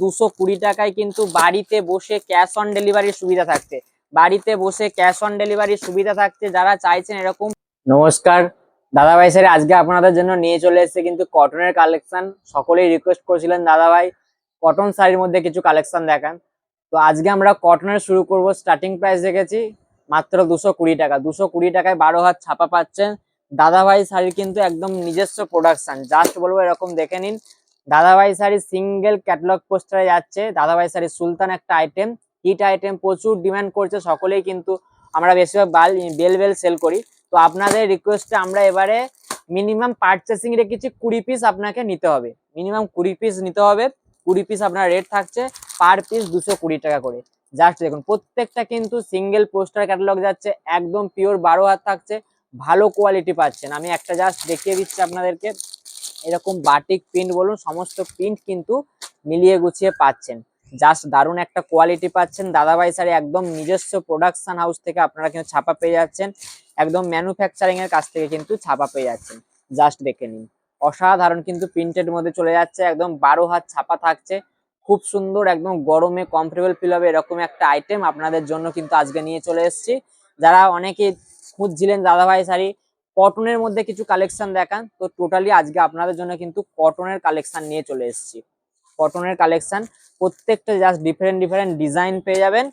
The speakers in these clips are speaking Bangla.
220 টাকায় কিন্তু বাড়িতে বসে ক্যাশ অন ডেলিভারির সুবিধা থাকছে। বাড়িতে বসে ক্যাশ অন ডেলিভারির সুবিধা থাকছে যারা চাইছেন এরকম। নমস্কার দাদাভাই স্যার, আজকে আপনাদের জন্য নিয়ে চলে এসেছে কিন্তু কটনের কালেকশন। সকলেই রিকোয়েস্ট করেছিলেন দাদাভাই কটন শাড়ির মধ্যে কিছু কালেকশন দেখান। তো আজকে আমরা কটনের শুরু করব। স্টার্টিং প্রাইস রেখেছি মাত্র 220 টাকা। 220 টাকায় 12 হাত ছাপা পাচ্ছেন। দাদাভাই শাড়ির কিন্তু একদম নিজস্ব প্রোডাকশন। জাস্ট বলবো এরকম দেখে নিন। দাদাভাই শাড়ি সিঙ্গেল ক্যাটালগ পোস্টারে যাচ্ছে। দাদাভাই শাড়ি সুলতান একটা আইটেম, হিট আইটেম, প্রচুর ডিমান্ড করছে সকলেই, কিন্তু আমরা বেশিরভাগ বেল সেল করি। তো আপনাদের রিকোয়েস্টে আমরা এবারে মিনিমাম পারচেসিং রেখেছি 20 পিস আপনাকে নিতে হবে। মিনিমাম 20 পিস নিতে হবে। 20 পিস আপনার রেট থাকছে পার পিস 220 টাকা করে। জাস্ট দেখুন প্রত্যেকটা কিন্তু সিঙ্গেল পোস্টার ক্যাটালগ যাচ্ছে, একদম পিওর 12 হাত থাকছে, ভালো কোয়ালিটি পাচ্ছেন। আমি একটা জাস্ট দেখিয়ে দিচ্ছি আপনাদেরকে। এরকম বাটিক প্রিন্ট বলুন, সমস্ত প্রিন্ট কিন্তু মিলিয়ে গুছিয়ে পাচ্ছেন। জাস্ট দারুণ একটা কোয়ালিটি পাচ্ছেন। দাদাভাই শাড়ি একদম নিজস্ব প্রোডাকশন হাউস থেকে আপনারা কিন্তু ছাপা পেয়ে যাচ্ছেন, একদম ম্যানুফ্যাকচারিং এর কাছ থেকে কিন্তু ছাপা পেয়ে যাচ্ছেন। জাস্ট দেখে নিন, অসাধারণ কিন্তু প্রিন্টের মধ্যে চলে যাচ্ছে, একদম 12 হাত ছাপা থাকছে, খুব সুন্দর, একদম গরমে কমফোর্টেবল ফিল হবে এরকম একটা আইটেম আপনাদের জন্য কিন্তু আজকে নিয়ে চলে এসেছি। যারা অনেকে খুঁজছিলেন দাদাভাই শাড়ি কটনের মধ্যে কিছু কালেকশন দেখান, তো টোটালি আজকে আপনাদের জন্য কিন্তু কটনের কালেকশন নিয়ে চলে এসেছি। কটনের কালেকশন প্রত্যেকটা জাস্ট ডিফারেন্ট ডিফারেন্ট ডিজাইন পেয়ে যাবেন।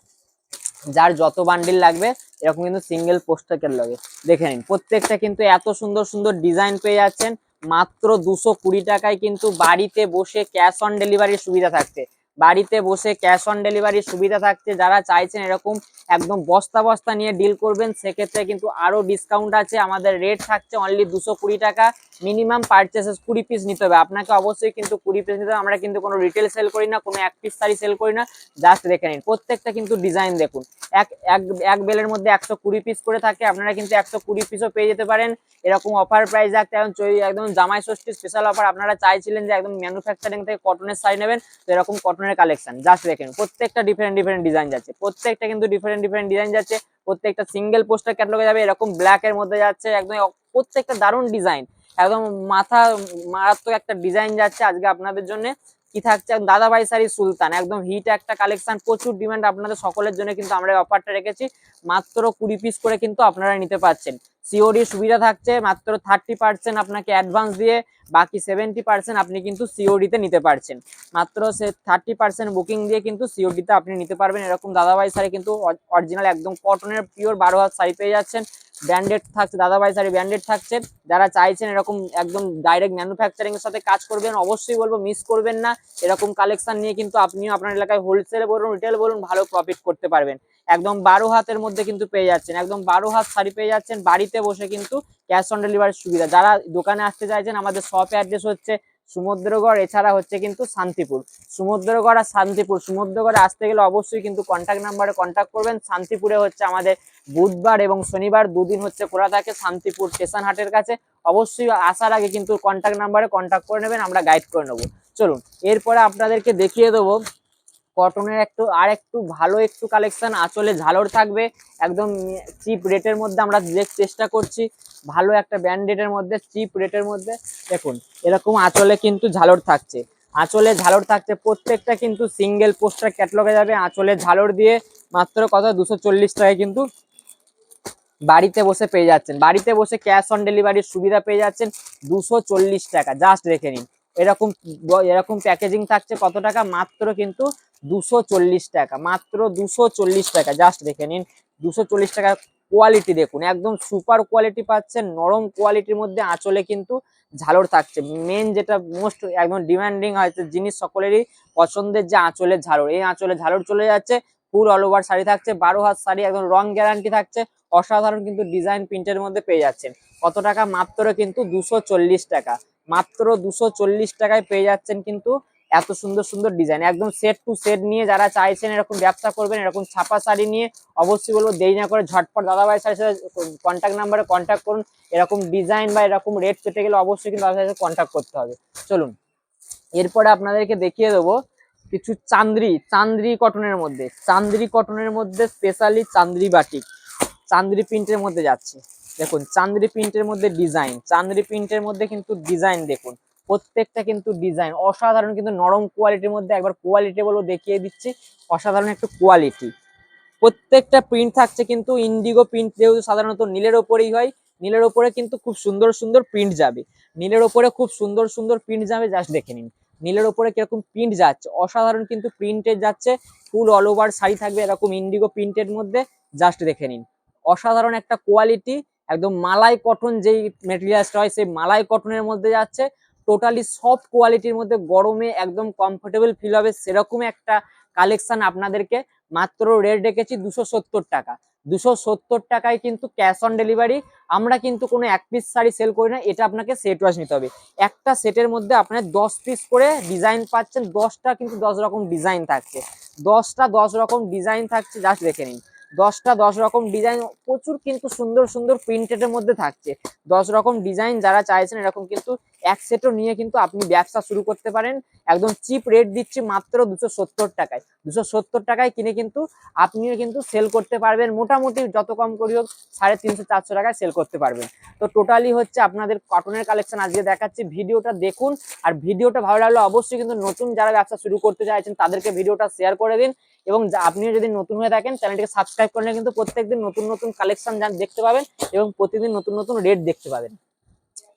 যার যত বান্ডিল লাগবে এরকম কিন্তু সিঙ্গেল পোস্টার লাগে দেখে নিন। প্রত্যেকটা কিন্তু এত সুন্দর সুন্দর ডিজাইন পেয়ে যাচ্ছেন মাত্র 220 টাকায়। কিন্তু বাড়িতে বসে ক্যাশ অন ডেলিভারির সুবিধা থাকছে। বাড়িতে বসে ক্যাশ অন ডেলিভারির সুবিধা থাকছে। যারা চাইছেন এরকম একদম বস্তা বস্তা নিয়ে ডিল করবেন, সেক্ষেত্রে কিন্তু আরো ডিসকাউন্ট আছে। আমাদের রেট থাকছে অনলি 220 টাকা। মিনিমাম পারচেসেস 20 পিস নিতে হবে আপনাকে, অবশ্যই কিন্তু 20 পিস নিতে হবে। আমরা কিন্তু কোনো রিটেল সেল করি না, কোনো এক পিস শাড়ি সেল করি না। জাস্ট দেখে নিন প্রত্যেকটা কিন্তু ডিজাইন দেখুন। এক এক এক বেলের মধ্যে 120 পিস করে থাকে, আপনারা কিন্তু 120 পিসও পেয়ে যেতে পারেন। এরকম অফার প্রাইস রাখতে একদম জামাই ষষ্ঠী স্পেশাল অফার। আপনারা চাইছিলেন যে একদম ম্যানুফ্যাকচারিং থেকে কটনের শাড়ি নেবেন, তো এরকম কটনের কালেকশন জাস্ট দেখেন। প্রত্যেকটা ডিফারেন্ট ডিফারেন্ট ডিজাইন যাচ্ছে, প্রত্যেকটা কিন্তু ডিফারেন্ট ডিফারেন্ট ডিজাইন যাচ্ছে। প্রত্যেকটা সিঙ্গেল পোস্টার ক্যাটালগে যাবে, এরকম ব্ল্যাক এর মধ্যে যাচ্ছে, একদম প্রত্যেকটা দারুণ ডিজাইন, একদম মাথা মারাত্মক একটা ডিজাইন যাচ্ছে আজকে আপনাদের জন্য। কি থাকছে দাদাভাই শাড়ি সুলতান, একদম হিট একটা কালেকশন, প্রচুর ডিমান্ড আপনাদের সকলের জন্য কিন্তু আমরা অফারটা রেখেছি মাত্র 20 পিস করে কিন্তু আপনারা নিতে পারছেন। সিওডি সুবিধা থাকছে, মাত্র 30% আপনাকে অ্যাডভান্স দিয়ে বাকি 70% আপনি কিন্তু সিওডিতে নিতে পারছেন। মাত্র 30% বুকিং দিয়ে কিন্তু সিওডিতে আপনি নিতে পারবেন। এরকম দাদাভাই শাড়ি কিন্তু অরিজিনাল একদম কটনের পিওর 12 হাত শাড়ি পেয়ে যাচ্ছেন। ব্র্যান্ডেড থাকছে, দাদাভাই শাড়ি ব্র্যান্ডেড থাকছে। যারা চাইছেন এরকম একদম ডাইরেক্ট ম্যানুফ্যাকচারিং এর সাথে কাজ করবেন, অবশ্যই বলবো মিস করবেন না। এরকম কালেকশন নিয়ে কিন্তু আপনিও আপনার এলাকায় হোলসেল বলুন রিটেল বলুন ভালো প্রফিট করতে পারবেন। একদম 12 হাতের মধ্যে কিন্তু পেয়ে যাচ্ছেন, একদম 12 হাত শাড়ি পেয়ে যাচ্ছেন বাড়িতে বসে কিন্তু ক্যাশ অন ডেলিভারির সুবিধা। যারা দোকানে আসতে চাইছেন, আমাদের শপ অ্যাড্রেস হচ্ছে সমুদ্রগড়, এছাড়া হচ্ছে কিন্তু শান্তিপুর। সমুদ্রগড় আর শান্তিপুর, সমুদ্রগড়ে আসতে গেলে অবশ্যই কিন্তু কন্ট্যাক্ট নাম্বারে কন্ট্যাক্ট করবেন। শান্তিপুরে হচ্ছে আমাদের বুধবার এবং শনিবার দুদিন হচ্ছে খোলা থাকে, শান্তিপুর স্টেশন হাটের কাছে। অবশ্যই আসার আগে কিন্তু কন্ট্যাক্ট নাম্বারে কন্ট্যাক্ট করে নেবেন, আমরা গাইড করে নেবো। চলুন এরপরে আপনাদেরকে দেখিয়ে দেবো কটনের একটু ভালো একটু কালেকশন। আঁচলে ঝালর থাকবে, একদম চিপ রেটের মধ্যে আমরা চেষ্টা করছি, ভালো একটা ব্র্যান্ডেডের মধ্যে চিপ রেটের মধ্যে। দেখুন এরকম আঁচলে কিন্তু ঝালর থাকছে, আঁচলে ঝালর থাকছে। প্রত্যেকটা কিন্তু সিঙ্গেল পোস্টার ক্যাটালগে যাবে আঁচলে ঝালর দিয়ে। মাত্র কত 240 টাকায় কিন্তু বাড়িতে বসে পেয়ে যাচ্ছেন। বাড়িতে বসে ক্যাশ অন ডেলিভারির সুবিধা পেয়ে যাচ্ছেন 240 টাকা। জাস্ট রেখে নিন, এরকম এরকম প্যাকেজিং থাকছে কত টাকা, মাত্র কিন্তু 240 টাকা, মাত্র 240 টাকা। জাস্ট দেখে নিন 240 টাকা। কোয়ালিটি দেখুন, একদম সুপার কোয়ালিটি পাচ্ছেন, নরম কোয়ালিটির মধ্যে আঁচলে কিন্তু ঝালর থাকছে। মেন যেটা মোস্ট একদম ডিমান্ডিং হয়েছে জিনিস সকলেরই পছন্দের, যে আঁচলের ঝালর, এই আঁচলে ঝালর চলে যাচ্ছে। ফুল অল ওভার শাড়ি থাকছে, 12 হাত শাড়ি, একদম রং গ্যারান্টি থাকছে। অসাধারণ কিন্তু ডিজাইন প্রিন্টের মধ্যে পেয়ে যাচ্ছেন। কত টাকা, মাত্র কিন্তু 240 টাকা। মাত্র 240 টাকায় পেয়ে যাচ্ছেন কিন্তু এত সুন্দর সুন্দর ডিজাইন, একদম সেট টু সেট নিয়ে যারা চাইছেন এরকম ব্যবসা করবেন, এরকম ছাপা শাড়ি নিয়ে, অবশ্যই বলবো দেরি না করে ঝটপট দাদাভাই শাড়ির সাথে কন্ট্যাক্ট নাম্বারে কন্ট্যাক্ট করুন। এরকম ডিজাইন বা এরকম রেট পেতে গেলে অবশ্যই কিন্তু দাদাভাইয়ের সাথে কন্ট্যাক্ট করতে হবে। চলুন এরপরে আপনাদেরকে দেখিয়ে দেবো কিছু চান্দ্রি কটনের মধ্যে, চান্দ্রি কটনের মধ্যে স্পেশালি চান্দ্রি বাটিক, চান্দ্রি প্রিন্টের মধ্যে যাচ্ছে। দেখুন চান্দ্রি প্রিন্টের মধ্যে ডিজাইন, চান্দ্রি প্রিন্টের মধ্যে কিন্তু ডিজাইন দেখুন। প্রত্যেকটা কিন্তু ডিজাইন অসাধারণ, কিন্তু নরম কোয়ালিটির মধ্যে, একবার কোয়ালিটি বলবো দেখিয়ে দিচ্ছি, অসাধারণ একটা কোয়ালিটি। প্রত্যেকটা প্রিন্ট থাকছে কিন্তু ইন্ডিগো প্রিন্ট, যেহেতু সাধারণত নীলের ওপরেই হয়, নীলের ওপরে কিন্তু খুব সুন্দর সুন্দর প্রিন্ট যাবে, নীলের ওপরে খুব সুন্দর সুন্দর প্রিন্ট যাবে। জাস্ট দেখে নিন নীলের ওপরে কিরকম প্রিন্ট যাচ্ছে, অসাধারণ কিন্তু প্রিন্টেড যাচ্ছে। ফুল অল ওভার শাড়ি থাকবে এরকম ইন্ডিগো প্রিন্টের মধ্যে। জাস্ট দেখে নিন অসাধারণ একটা কোয়ালিটি, একদম মালাই কটন যেই মেটেরিয়ালসটা হয় সেই মালাই কটনের মধ্যে যাচ্ছে। টোটালি সফট কোয়ালিটির মধ্যে, গরমে একদম কমফোর্টেবল ফিল হবে সেরকম একটা কালেকশন আপনাদেরকে মাত্র রেট রেখেছি 270 টাকা। 270 টাকায় কিন্তু ক্যাশ অন ডেলিভারি। আমরা কিন্তু কোনো এক পিস শাড়ি সেল করি না, এটা আপনাকে সেট ওয়াইজ নিতে হবে। একটা সেটের মধ্যে আপনার 10 পিস করে ডিজাইন পাচ্ছেন, 10টা কিন্তু 10 রকম ডিজাইন থাকছে, 10টা 10 রকম ডিজাইন থাকছে। জাস্ট দেখে নিন 10টা 10 রকম ডিজাইন, প্রচুর কিন্তু সুন্দর সুন্দর প্রিন্টেড এর মধ্যে থাকছে। 10 রকম ডিজাইন যারা চাইছেন এরকম কিন্তু এক সেটও নিয়ে কিন্তু আপনি ব্যবসা শুরু করতে পারেন। একদম চিপ রেট দিচ্ছি মাত্র 270 টাকায়। 270 টাকায় কিনে কিন্তু আপনিও কিন্তু সেল করতে পারবেন, মোটামুটি যত কম করি হোক 350 400 টাকায় সেল করতে পারবেন। তো টোটালি হচ্ছে আপনাদের কটনের কালেকশন আজকে দেখাচ্ছি, ভিডিওটা দেখুন। আর ভিডিওটা ভালো লাগলে অবশ্যই কিন্তু নতুন যারা ব্যবসা শুরু করতে চাইছেন তাদেরকে ভিডিওটা শেয়ার করে দিন, এবং আপনিও যদি নতুন হয়ে থাকেন চ্যানেলটিকে সাবস্ক্রাইব করলে কিন্তু প্রত্যেকদিন নতুন নতুন কালেকশন দেখতে পাবেন এবং প্রতিদিন নতুন নতুন রেট দেখতে পাবেন।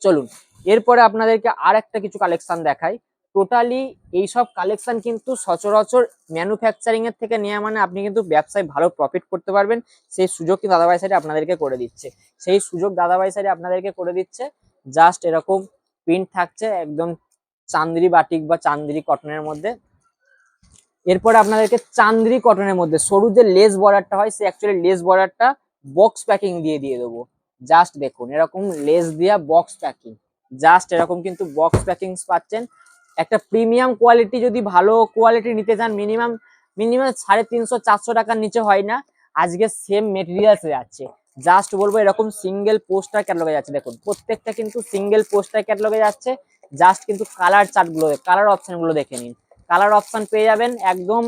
চলুন এরপরে আপনাদেরকে আর একটা কিছু কালেকশন দেখাই। টোটালি এইসব কালেকশন কিন্তু সচরাচর ম্যানুফ্যাকচারিং এর থেকে নেওয়া, মানে আপনি কিন্তু ব্যবসায় ভালো প্রফিট করতে পারবেন, সেই সুযোগ কিন্তু দাদাভাই সাইডে আপনাদেরকে করে দিচ্ছে, সেই সুযোগ দাদাভাই সাইডে আপনাদেরকে করে দিচ্ছে। জাস্ট এরকম প্রিন্ট থাকছে একদম চান্দেরি বাটিক বা চান্দেরি কটনের মধ্যে। এরপরে আপনাদেরকে চান্দেরি কটনের মধ্যে সরু যে লেস বর্ডারটা হয়, সেই অ্যাকচুয়ালি লেস বর্ডারটা বক্স প্যাকিং দিয়ে দেবো। জাস্ট দেখুন এরকম লেস দিয়া বক্স প্যাকিং, জাস্ট এরকম কিন্তু বক্স প্যাকিং পাচ্ছেন। একটা প্রিমিয়াম কোয়ালিটি, যদি ভালো কোয়ালিটি নিতে চান মিনিমাম মিনিমাম 350 400 টাকার নিচে হয় না। আজকে সেম মেটেরিয়ালস যাচ্ছে, জাস্ট বলবো এরকম সিঙ্গেল পোস্টার ক্যাটালগে যাচ্ছে। দেখুন প্রত্যেকটা কিন্তু সিঙ্গেল পোস্টার ক্যাটালগে যাচ্ছে। জাস্ট কিন্তু কালার চার্ট গুলো, কালার অপশন গুলো দেখে নিন, কালার অপশন পেয়ে যাবেন একদম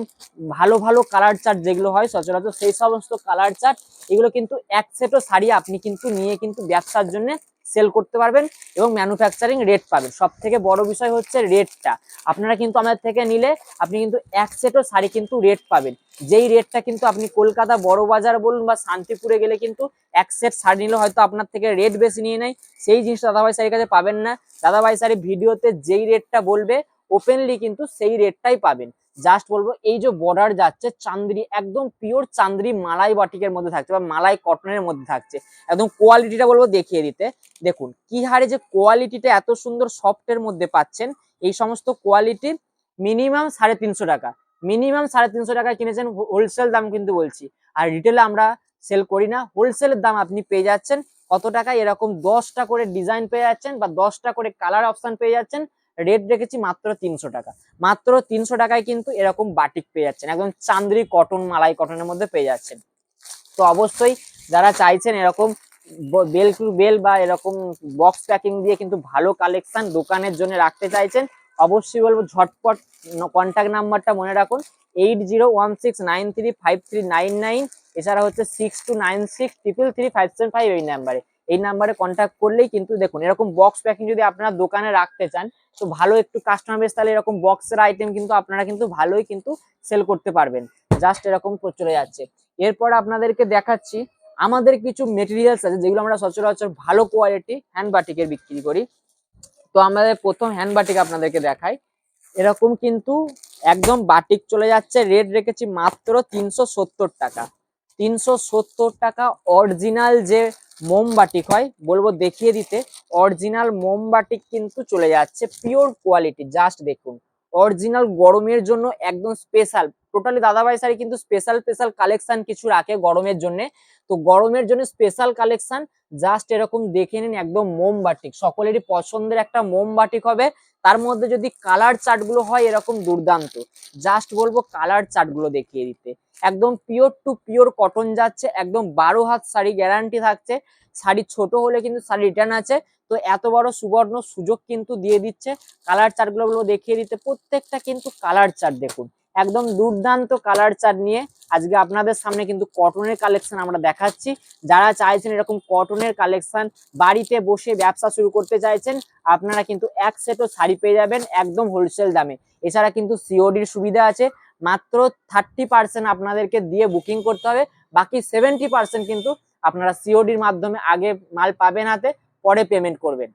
ভালো ভালো কালার চার্ট যেগুলো হয় সচরাচর, সেই সমস্ত কালার চার্ট। এগুলো কিন্তু এক সেটও শাড়ি আপনি কিন্তু নিয়ে কিন্তু ব্যবসার জন্য সেল করতে পারবেন এবং ম্যানুফ্যাকচারিং রেট পাবেন। সব থেকে বড় বিষয় হচ্ছে রেটটা। আপনারা কিন্তু আমাদের থেকে নিলে আপনি কিন্তু এক সেটও শাড়ি কিন্তু রেট পাবেন, যেই রেটটা কিন্তু আপনি কলকাতা বড় বাজার বলুন বা শান্তিপুরে গেলে কিন্তু এক সেট শাড়ি নিলে হয়তো আপনার থেকে রেট বেশি নিয়ে নেয়, সেই জিনিসটা দাদাভাই শাড়ির কাছে পাবেন না। দাদাভাই শাড়ি ভিডিওতে যেই রেটটা বলবে ওপেনলি কিন্তু সেই রেটটাই পাবেন। জাস্ট বলবো এই যে বর্ডার যাচ্ছে চান্দেরি, একদম পিওর চান্দেরি মালাই বাটিকের মধ্যে থাকছে বা মালাই কটনের মধ্যে থাকছে। একদম কোয়ালিটিটা বলবো দেখিয়ে দিতে, দেখুন কি হারে যে কোয়ালিটিটা এত সুন্দর সফটের মধ্যে পাচ্ছেন। এই সমস্ত কোয়ালিটি মিনিমাম 350 টাকা, মিনিমাম 350 টাকায় কিনেছেন, হোলসেল দাম কিন্তু বলছি। আর রিটেলে আমরা সেল করি না, হোলসেলের দাম আপনি পেয়ে যাচ্ছেন কত টাকায়, এরকম 10টা করে ডিজাইন পেয়ে যাচ্ছেন বা 10টা করে কালার অপশন পেয়ে যাচ্ছেন। রেট রেখেছি মাত্র 300 টাকা, মাত্র 300 টাকায় কিন্তু এরকম বাটিক পেয়ে যাচ্ছেন, একদম চান্দেরি কটন মালাই কটনের মধ্যে পেয়ে যাচ্ছেন। তো অবশ্যই যারা চাইছেন এরকম বেল টু বেল বা এরকম বক্স প্যাকিং দিয়ে কিন্তু ভালো কালেকশন দোকানের জন্য রাখতে চাইছেন, অবশ্যই বলবো ঝটপট কন্ট্যাক্ট নাম্বারটা মনে রাখুন 8016935399। এছাড়া হচ্ছে 6296333575 এই নাম্বারে, এই নাম্বারে কন্ট্যাক্ট করলেই কিন্তু দেখুন এরকম বক্স প্যাকিং যদি আপনারা দোকানে রাখতে চান তো ভালো একটু কাস্টমার বেস, তাহলে এরকম বক্সের আইটেম কিন্তু আপনারা কিন্তু ভালোই কিন্তু সেল করতে পারবেন। জাস্ট এরকম চলে যাচ্ছে। এরপর আপনাদেরকে দেখাচ্ছি আমাদের কিছু মেটেরিয়ালস আছে যেগুলো আমরা সচরাচর ভালো কোয়ালিটি হ্যান্ড বাটিকের বিক্রি করি। তো আমাদের প্রথম হ্যান্ড বাটিক আপনাদেরকে দেখাই, এরকম কিন্তু একদম বাটিক চলে যাচ্ছে, রেট রেখেছি মাত্র 370 টাকা। 370 টাকা অরিজিনাল যে মোম বাটিক হয় বলবো দেখিয়ে দিতে, অরিজিনাল মোম বাটিক কিন্তু চলে যাচ্ছে পিওর কোয়ালিটি। জাস্ট দেখুন অরিজিনাল গরমের জন্য একদম স্পেশাল, টোটালি দাদাভাই শাড়ি কিন্তু স্পেশাল স্পেশাল কালেকশন কিছু রাখে গরমের জন্য। তো গরমের জন্য স্পেশাল কালেকশন জাস্ট এরকম দেখে নিন, একদম মোম বাটিক সকলেরই পছন্দের একটা মোম বাটিক হবে। তার মধ্যে যদি কালার চার্ট গুলো হয় এরকম দুর্দান্ত, জাস্ট বলবো কালার চার্ট গুলো দেখিয়ে দিতে। একদম পিওর টু পিওর কটন যাচ্ছে, একদম 12 হাত শাড়ি গ্যারান্টি থাকছে। শাড়ি ছোট হলে কিন্তু শাড়ি রিটার্ন আছে। তো এত বড় সুবর্ণ সুযোগ কিন্তু দিয়ে দিচ্ছে। কালার চার্ট গুলো দেখিয়ে দিতে, প্রত্যেকটা কিন্তু কালার চার্ট দেখুন একদম দুর্দান্ত কালার চার্ট নিয়ে আজকে আপনাদের সামনে কিন্তু কটনের কালেকশন আমরা দেখাচ্ছি। যারা চাইছেন এরকম কটনের কালেকশন, বাড়িতে বসে ব্যবসা শুরু করতে চাইছেন, আপনারা কিন্তু এক সেটও শাড়ি পেয়ে যাবেন একদম হোলসেল দামে। এছাড়া কিন্তু সিওডির সুবিধা আছে, মাত্র 30% আপনাদেরকে দিয়ে বুকিং করতে হবে, বাকি 70% কিন্তু আপনারা সিওডির মাধ্যমে আগে মাল পাবেন হাতে, পরে পেমেন্ট করবেন।